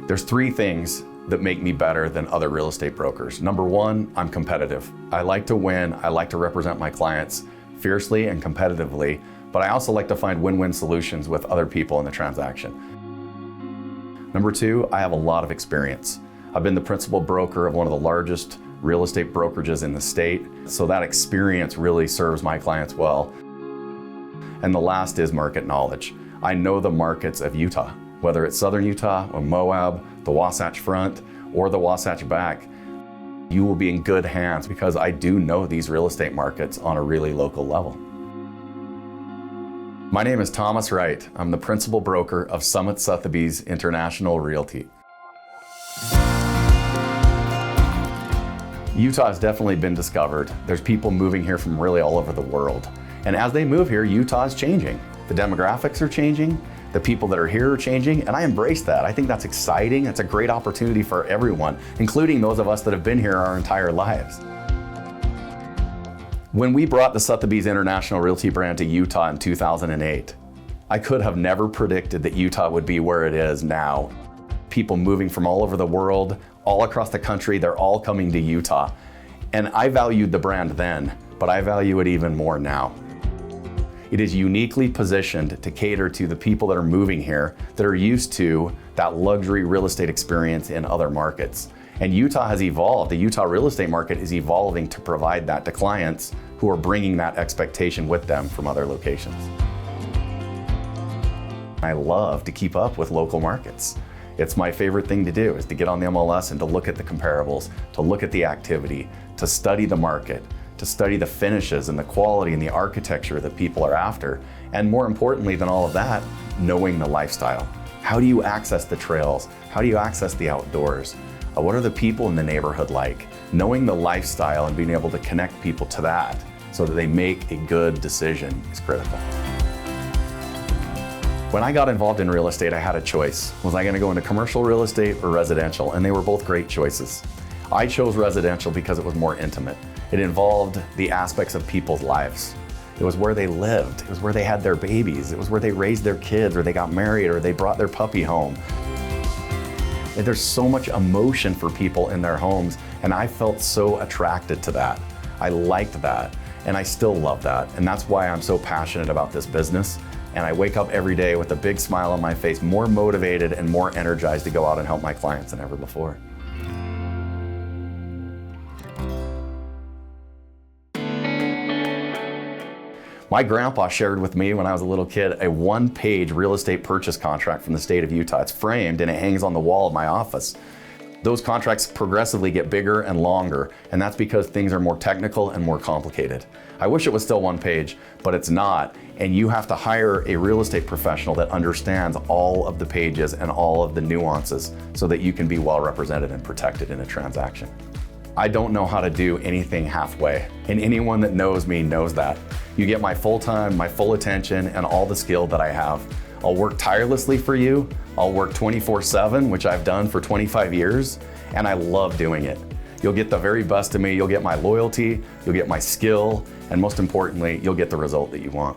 There's three things that make me better than other real estate brokers. Number one, I'm competitive. I like to win. I like to represent my clients fiercely and competitively, but I also like to find win-win solutions with other people in the transaction. Number two, I have a lot of experience. I've been the principal broker of one of the largest real estate brokerages in the state, so that experience really serves my clients well. And the last is market knowledge. I know the markets of Utah, whether it's Southern Utah or Moab, the Wasatch Front, or the Wasatch Back. You will be in good hands because I do know these real estate markets on a really local level. My name is Thomas Wright. I'm the principal broker of Summit Sotheby's International Realty. Utah has definitely been discovered. There's people moving here from really all over the world. And as they move here, Utah is changing. The demographics are changing. The people that are here are changing, and I embrace that. I think that's exciting. It's a great opportunity for everyone, including those of us that have been here our entire lives. When we brought the Sotheby's International Realty brand to Utah in 2008, I could have never predicted that Utah would be where it is now. People moving from all over the world, all across the country, they're all coming to Utah. And I valued the brand then, but I value it even more now. It is uniquely positioned to cater to the people that are moving here that are used to that luxury real estate experience in other markets. And Utah has evolved. The Utah real estate market is evolving to provide that to clients who are bringing that expectation with them from other locations. I love to keep up with local markets. It's my favorite thing to do, is to get on the MLS and to look at the comparables, to look at the activity, to study the market, to study the finishes and the quality and the architecture that people are after. And more importantly than all of that, knowing the lifestyle. How do you access the trails? How do you access the outdoors? What are the people in the neighborhood like? Knowing the lifestyle and being able to connect people to that so that they make a good decision is critical. When I got involved in real estate, I had a choice. Was I going to go into commercial real estate or residential? And they were both great choices. I chose residential because it was more intimate. It involved the aspects of people's lives. It was where they lived. It was where they had their babies. It was where they raised their kids, or they got married, or they brought their puppy home. And there's so much emotion for people in their homes, and I felt so attracted to that. I liked that, and I still love that. And that's why I'm so passionate about this business. And I wake up every day with a big smile on my face, more motivated and more energized to go out and help my clients than ever before. My grandpa shared with me when I was a little kid a one-page real estate purchase contract from the state of Utah. It's framed and it hangs on the wall of my office. Those contracts progressively get bigger and longer, and that's because things are more technical and more complicated. I wish it was still one page, but it's not, and you have to hire a real estate professional that understands all of the pages and all of the nuances so that you can be well represented and protected in a transaction. I don't know how to do anything halfway, and anyone that knows me knows that. You get my full time, my full attention, and all the skill that I have. I'll work tirelessly for you. I'll work 24/7, which I've done for 25 years, and I love doing it. You'll get the very best of me. You'll get my loyalty, you'll get my skill, and most importantly, you'll get the result that you want.